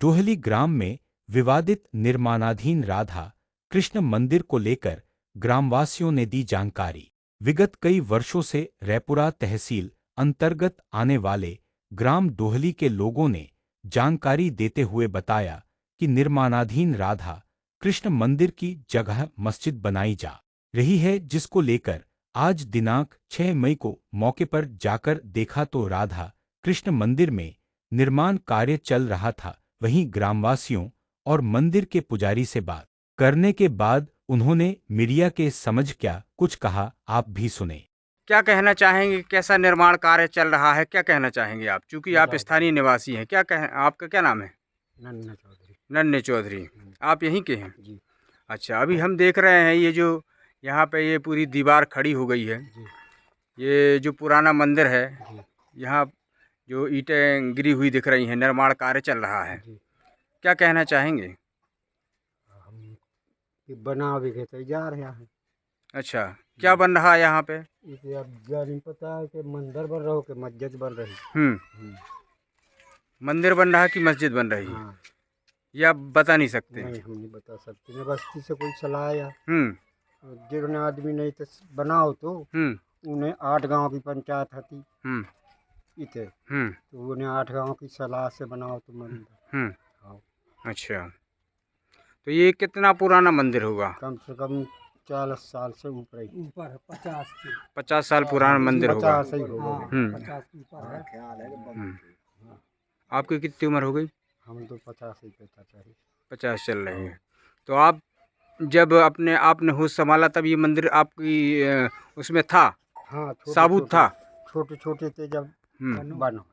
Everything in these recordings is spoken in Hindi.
डोहली ग्राम में विवादित निर्माणाधीन राधा कृष्ण मंदिर को लेकर ग्रामवासियों ने दी जानकारी। विगत कई वर्षों से रैपुरा तहसील अंतर्गत आने वाले ग्राम डोहली के लोगों ने जानकारी देते हुए बताया कि निर्माणाधीन राधा कृष्ण मंदिर की जगह मस्जिद बनाई जा रही है, जिसको लेकर आज दिनांक 6 मई को मौके पर जाकर देखा तो राधा कृष्ण मंदिर में निर्माण कार्य चल रहा था। वहीं ग्रामवासियों और मंदिर के पुजारी से बात करने के बाद उन्होंने मीडिया के समझ क्या कुछ कहा, आप भी सुने। क्या कहना चाहेंगे, कैसा निर्माण कार्य चल रहा है, क्या कहना चाहेंगे आप, चूंकि आप स्थानीय निवासी हैं? क्या कह आपका क्या नाम है? नन्ना चौधरी। नन्हे चौधरी। आप यहीं के हैं? जी अच्छा, अभी हम देख रहे हैं ये जो यहाँ पे ये पूरी दीवार खड़ी हो गई है, जी ये जो पुराना मंदिर है, जी यहाँ जो ईंटें गिरी हुई दिख रही हैं, निर्माण कार्य चल रहा है, जी। क्या कहना चाहेंगे? हम ये बना भी के तैयार हैं। अच्छा, क्या बन रहा है यहाँ पे? इसे अब नहीं पता है कि मंदिर बन रहा हो कि मस्जिद बन रही। हम्म, मंदिर बन रहा है कि मस्जिद बन रही है, हाँ, ये आप बता नहीं सकते? नहीं हम नहीं बता सकते। न बस्ती से कोई चला आया, हम्म जिन्होंने आदमी नहीं तो बनाओ तो हम्म उन्हें 8 गांव की पंचायत थी हम्म इते, हम्म तो उन्हें 8 गांव की सलाह से बनाओ तो मंदिर। हम्म हाँ, अच्छा, तो ये कितना पुराना मंदिर होगा? कम से कम 40 साल से ऊपर ही, ऊपर 50 की 50 साल पुराना मंदिर होगा। 50 ही होगा। 50 के ऊपर है। हम्म। आपकी कितनी उम्र हो गई? हम तो 50 ही पे था चाहिए। 50 चल रही है। तो आप जब अपने आपने होश संभाला तब ये मंदिर आपकी उसमें था, हाँ, साबुत था? छोटे छोटे थे जब हम्म बनो।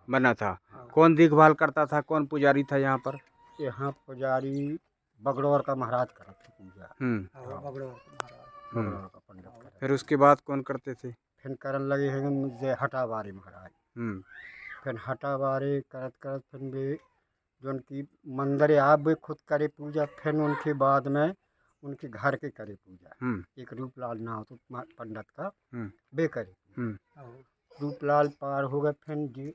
बना था। हाँ। कौन देखभाल करता था, कौन पुजारी था यहाँ पर? यहाँ पुजारी बगड़ौर का महाराज करते पूजा। हम्म बगड़ौर का महाराज, हम्म बगड़ौर का पंडित करते। फिर उसके बाद कौन करते थे? फिर करन लगे हैं मुझे हटावारी महाराज। हम्म फिर हटावारी करत करत फिर भी जो उनकी मंदिर आप भी खुद करे पूजा। फिर उनके बाद में उनके घर के करे पूजा। हम्म एक रूपलाल नाम तो पंडित का हम्म बे करे। हम्म और रूपलाल पार हो गए फिर जी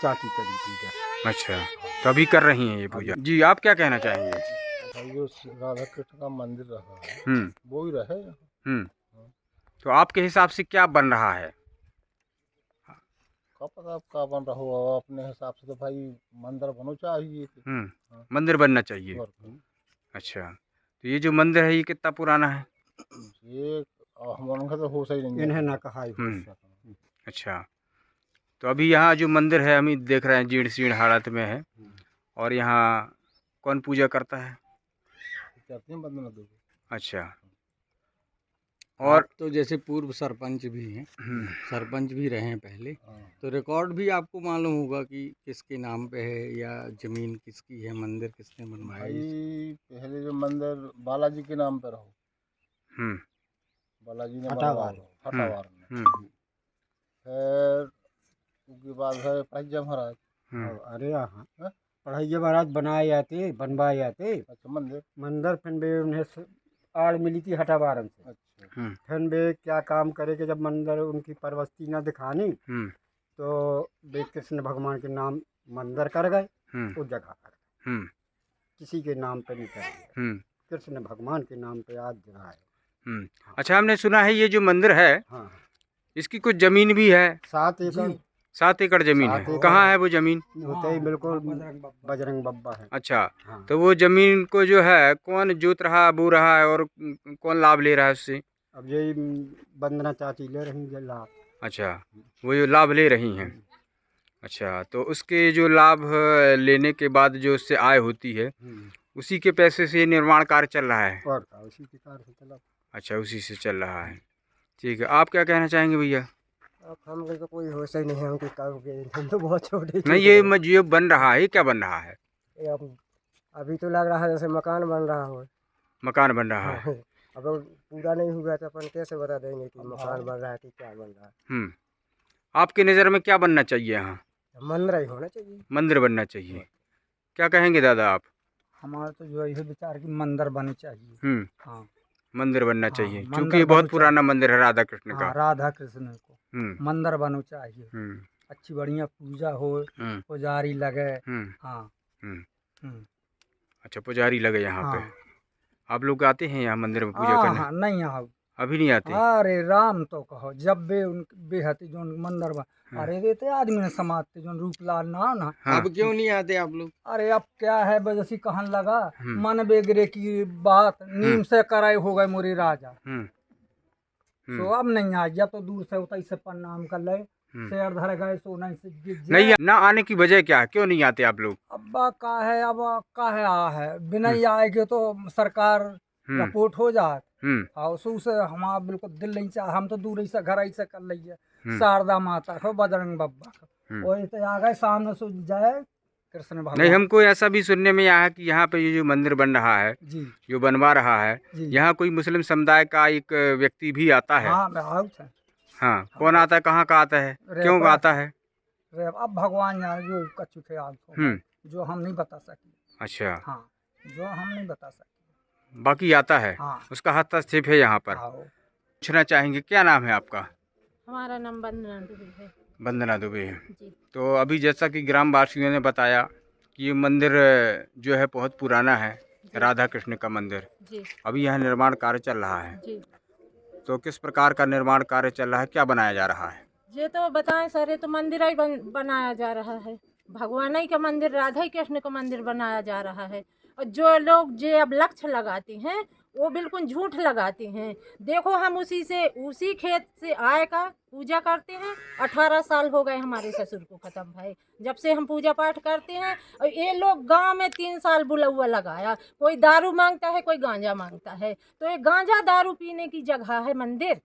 चाची करी पूजा। अच्छा, तो अभी कर रही हैं ये पूजा? जी, आप क्या कहना चाहेंगे? भाई जो राधा कृष्ण का मंदिर रहा है हम्म वो ही रहे। हम्म तो आपके हिसाब से क्या बन रहा है? का पता आप का बन रहा हो, अपने हिसाब से तो भाई मंदिर बनो चाहिए थे। हाँ। मंदिर बनना चाहिए। अच्छा, तो ये जो मंदिर है ये कितना पुराना है? ये हम उनका तो हो सही नहीं इन्हें है। ना कहा ही हो। अच्छा, तो अभी यहाँ जो मंदिर है हम देख रहे हैं जीर्ण शीर्ण हालत में है, और यहाँ कौन पूजा करता है? करते हैं बंदना दो। अच्छा, और और तो जैसे पूर्व सरपंच भी हैं, सरपंच भी रहे हैं पहले, तो रिकॉर्ड भी आपको मालूम होगा कि किसके नाम पे है या जमीन किसकी है, मंदिर किसने बनवाया है? भाई पहले जो मंदिर बालाजी के नाम पर रहो, हम्म बालाजी ने हटावार। बनवाया हटावार में। हम्म फिर उसके बाद है पंजा महाराज। हम्म अरे हाँ, पढ़ाई महाराज बनाए जाते बनवाए जाते अच्छा मंदिर। मंदिर। फिर भी उन्हें आड़ मिली थी हटावारन से। अच्छा फिर वे क्या काम करे कि जब मंदिर उनकी परवस्ती न दिखानी हम्म तो वे कृष्ण भगवान के नाम मंदिर कर गए। हम्म उस जगह कर गए, हम्म किसी के नाम पे नहीं कर गए। हम्म कृष्ण भगवान के नाम पे आज जगह है। अच्छा, हमने सुना है ये जो मंदिर है हाँ, इसकी कुछ जमीन भी है? 7 एकड़। 7 एकड़ जमीन 7 है। एकड़ कहाँ है वो जमीन? होते ही बिल्कुल बजरंग बब्बा है। अच्छा, हाँ, तो वो जमीन को जो है कौन जोत रहा बो रहा है और कौन लाभ ले रहा है उससे? अब यही वंदना चाची ले रही है लाभ। अच्छा, वो जो लाभ ले रही हैं। अच्छा, तो उसके जो लाभ लेने के बाद जो उससे आय होती है उसी के पैसे से निर्माण कार्य चल रहा है? और का उसी के कार्य से चला। अच्छा, उसी से चल रहा है। ठीक है, आप क्या कहना चाहेंगे भैया? अब हम लोग तो कोई होश ही नहीं है उनके काम के। हम तो बहुत छोटे नहीं, ये बन रहा है, ये क्या बन रहा है? अभी तो लग रहा है जैसे मकान बन रहा हो। मकान बन रहा है। अब पूरा नहीं हुआ तो अपन कैसे बता देंगे कि मकान बन रहा है कि क्या बन रहा है। आपकी नज़र में क्या बनना चाहिए यहाँ? मंदिर ही होना चाहिए। मंदिर बनना चाहिए। क्या कहेंगे दादा आप? हमारा तो जो है विचार की मंदिर बननी चाहिए। हाँ, मंदिर बनना हाँ, चाहिए, मंदिर क्योंकि ये बहुत बनना पुराना मंदिर है राधा कृष्ण हाँ, का। राधा कृष्ण को हम्म मंदिर बनना चाहिए। अच्छी बढ़िया पूजा हो, पुजारी लगे। हाँ। हम्म। अच्छा, पुजारी लगे यहाँ पे। हाँ। आप लोग आते हैं यहाँ मंदिर में पूजा हाँ करने? हाँ, नहीं आओ। अभी नहीं आते? अरे राम तो कहो, जब बे उन बेहती जो मंदिर में अरे देते आदमी ने समाजते जो रूपलाल ना ना। हाँ। अब क्यों नहीं आते आप लोग? अरे अब क्या है, बजसी कहन लगा मन बेगरे की बात नीम से कराए हो गए मोरे राजा। तो अब नहीं आ, जब तो दूर से उतर से प्रणाम कर ले, शेर धर गए सो नहीं से गिर जाए। नहीं, ना आने की वजह क्या है, क्यों नहीं आते आप लोग? अब्बा का है, अब का है आ है, बिना ही आएगे तो सरकार रिपोर्ट हो जाए। और उसू से हमारा बिल्कुल दिल नहीं चाह, हम तो दूर ही से घर ही से कर लिये। शारदा माता को, बजरंग बब्बा को, वही तो आ गए सामने से जय कृष्ण भगवान। नहीं, हमको ऐसा भी सुनने में आया है कि यहाँ पे ये जो मंदिर बन रहा है, जी, जो बनवा रहा है, यहाँ कोई मुस्लिम समुदाय का एक व्यक्ति भी आता है। हाँ, मैं आउट है। हाँ, कौन आता है, कहाँ का आता है, क्यों का आता है? अब भगवान जाने जो कच्चू थे आज जो हम नहीं बता सके। अच्छा। हाँ, जो हम नहीं बता सके, बाकी आता है। हाँ। उसका हस्तक्षेप है यहाँ पर। पूछना चाहेंगे, क्या नाम है आपका? हमारा नाम वंदना दुबे है। वंदना दुबे है जी। तो अभी जैसा कि ग्राम वासियों ने बताया कि ये मंदिर जो है बहुत पुराना है, राधा कृष्ण का मंदिर। जी। अभी यहाँ निर्माण कार्य चल रहा है। जी। तो किस प्रकार का निर्माण कार्य चल रहा है, क्या बनाया जा रहा है? ये तो बताएं सर, ये तो मंदिर ही बनाया जा रहा है। भगवान ही का मंदिर, राधा कृष्ण का मंदिर बनाया जा रहा है। और जो लोग जो अब लक्ष्य लगाते हैं वो बिल्कुल झूठ लगाते हैं। देखो, हम उसी खेत से आय का पूजा करते हैं। 18 साल हो गए हमारे ससुर को खत्म भाई, जब से हम पूजा पाठ करते हैं। और ये लोग गांव में 3 साल बुलौआ लगाया, कोई दारू मांगता है, कोई गांजा मांगता है। तो ये गांजा दारू पीने की जगह है मंदिर।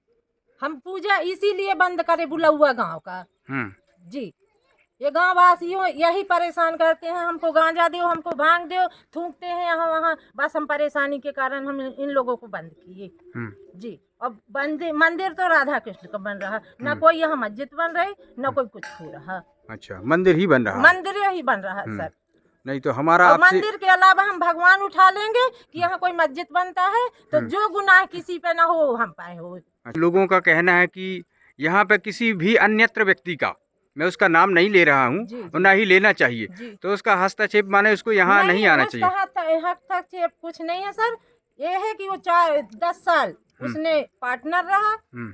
हम पूजा इसीलिए बंद करे बुलौआ गांव का। जी, ये गांव वासियों यही परेशान करते हैं, हमको गांजा दो, हमको भांग दो, थूकते हैं यहाँ वहाँ। बस हम परेशानी के कारण हम इन लोगों को बंद किए। जी। अब मंदिर तो राधा कृष्ण का बन रहा, ना कोई यहाँ मस्जिद बन रही, ना कोई कुछ हो रहा। अच्छा, मंदिर ही बन रहा है? मंदिर ही बन रहा है सर। नहीं तो हमारा और मंदिर के अलावा हम भगवान उठा लेंगे कि यहाँ कोई मस्जिद बनता है, तो जो गुनाह किसी पे ना हो हम पाए हो। लोगों का कहना है कि यहाँ पे किसी भी अन्यत्र व्यक्ति का, मैं उसका नाम नहीं ले रहा हूँ और ना ही लेना चाहिए, तो उसका हस्तक्षेप माने उसको यहाँ नहीं आना चाहिए। हस्तक्षेप कुछ नहीं है सर, ये है कि वो 10 साल उसने पार्टनर रहा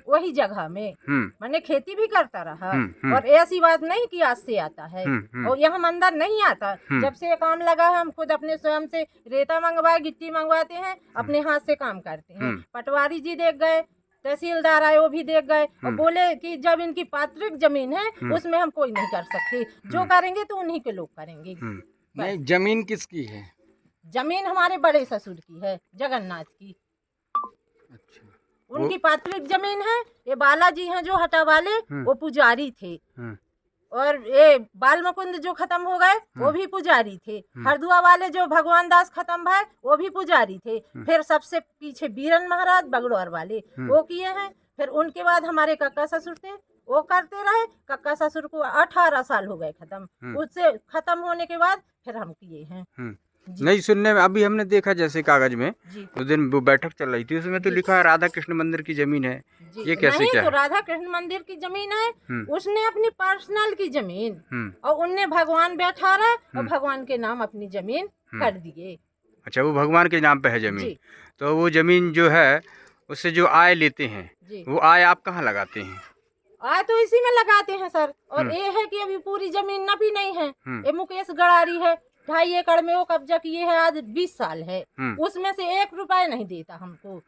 वही जगह में, मैंने खेती भी करता रहा। और ऐसी बात नहीं कि आज से आता है, और यहाँ मंदिर नहीं आता। जब से ये काम लगा है, हम खुद अपने स्वयं से रेता मंगवाए, गिट्टी मंगवाते हैं, अपने हाथ से काम करते हैं। पटवारी जी देख गए, तहसीलदार आए, वो भी देख गए और बोले कि जब इनकी पैतृक जमीन है उसमें हम कोई नहीं कर सकते, जो करेंगे तो उन्हीं के लोग करेंगे। नहीं, जमीन किसकी है? जमीन हमारे बड़े ससुर की है, जगन्नाथ की। अच्छा। उनकी पैतृक जमीन है। ये बालाजी हैं जो हटा वाले, वो पुजारी थे। और ये बाल मुकुंद जो खत्म हो गए वो भी पुजारी थे। हरदुआ वाले जो भगवान दास खत्म भाई वो भी पुजारी थे। फिर सबसे पीछे बीरन महाराज बगड़ौर वाले वो किए हैं। फिर उनके बाद हमारे काका ससुर थे, वो करते रहे। काका ससुर को 18 साल हो गए खत्म, उससे खत्म होने के बाद फिर हम किए हैं। नहीं, सुनने में अभी हमने देखा जैसे कागज में उस दिन वो बैठक चल रही थी, उसमें तो लिखा है राधा कृष्ण मंदिर की जमीन है। ये कैसे नहीं, क्या तो राधा कृष्ण मंदिर की जमीन है, उसने अपनी पर्सनल की जमीन और उनने भगवान बैठा रहा और भगवान के नाम अपनी जमीन कर दिए। अच्छा, वो भगवान के नाम पे है जमीन। तो वो जमीन जो है उससे जो आय लेते हैं, वो आय आप कहाँ लगाते हैं? आय तो इसी में लगाते हैं सर। और ये है कि अभी पूरी जमीन न भी नहीं है। ये मुकेश गड़ारी है, 2.5 एकड़ में वो कब्जा किए है, आज 20 साल है। उसमें से 1 रुपया नहीं देता हमको।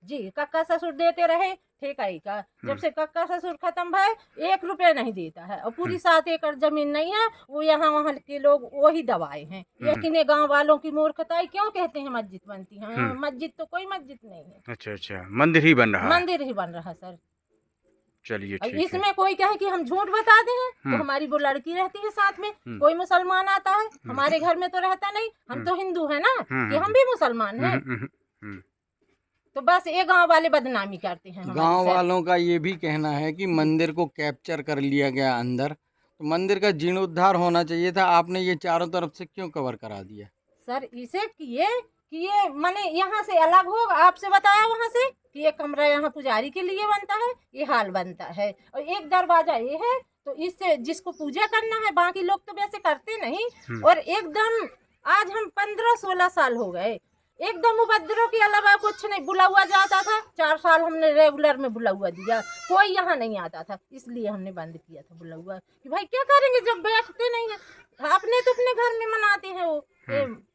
जी, कक्का ससुर देते रहे ठेकाई का, जब से कक्का ससुर खत्म भाई 1 रुपया नहीं देता है। और पूरी 7 एकड़ जमीन नहीं है, वो यहाँ वहाँ के लोग वही दबाए हैं। लेकिन ये गाँव वालों की मूर्खता, क्यों कहते हैं मस्जिद बनती है? मस्जिद तो कोई मस्जिद नहीं है। अच्छा अच्छा, मंदिर ही बन रहा है। मंदिर ही बन रहा सर। चलिए ठीक है। इसमें कोई कहे कि हम झूठ बताते हैं, तो हमारी वो लड़की रहती है साथ में। कोई मुसलमान आता है हमारे घर में तो रहता नहीं, हम तो हिंदू है ना, कि हम भी मुसलमान हैं। तो बस ये गांव वाले बदनामी करते हैं। गांव वालों का ये भी कहना है कि मंदिर को कैप्चर कर लिया गया अंदर, तो मंदिर का जीर्णोद्धार होना चाहिए था। आपने ये चारों तरफ से क्यों कवर करा दिया? सर इसे किए माने यहाँ से अलग हो, आपसे बताया वहाँ से कि एक कमरा यहाँ पुजारी के लिए बनता है, ये हाल बनता है। और एक दरवाजा ये है, तो इससे जिसको पूजा करना है, बाकी लोग तो वैसे करते नहीं। और एकदम आज हम 15-16 साल हो गए, एकदम उपद्रव के अलावा कुछ नहीं। बुला हुआ जाता था, 4 साल हमने रेगुलर में बुला हुआ दिया, कोई यहाँ नहीं आता था, इसलिए हमने बंद किया था बुला हुआ कि भाई क्या करेंगे जब बैठते नहीं है। अपने तो अपने घर में मनाते हैं वो,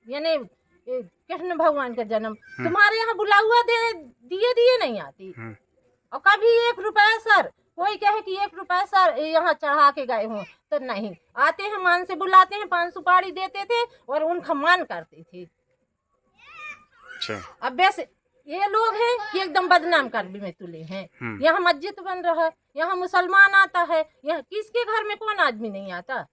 यानी कृष्ण भगवान का जन्म। तुम्हारे यहाँ बुला हुआ दिए नहीं आती। और कभी 1 रुपया सर, कोई कहे कि 1 रुपया सर यहाँ चढ़ा के गए हों तो नहीं आते हैं, मान से बुलाते हैं, 5 सुपारी देते थे और उनका मान करते थे। अच्छा। अब वैसे ये लोग हैं कि एकदम बदनाम कर भी में तुले हैं। यहाँ मस्जिद बन रहा है, यहाँ मुसलमान आता है, यहाँ किसके घर में कौन आदमी नहीं आता।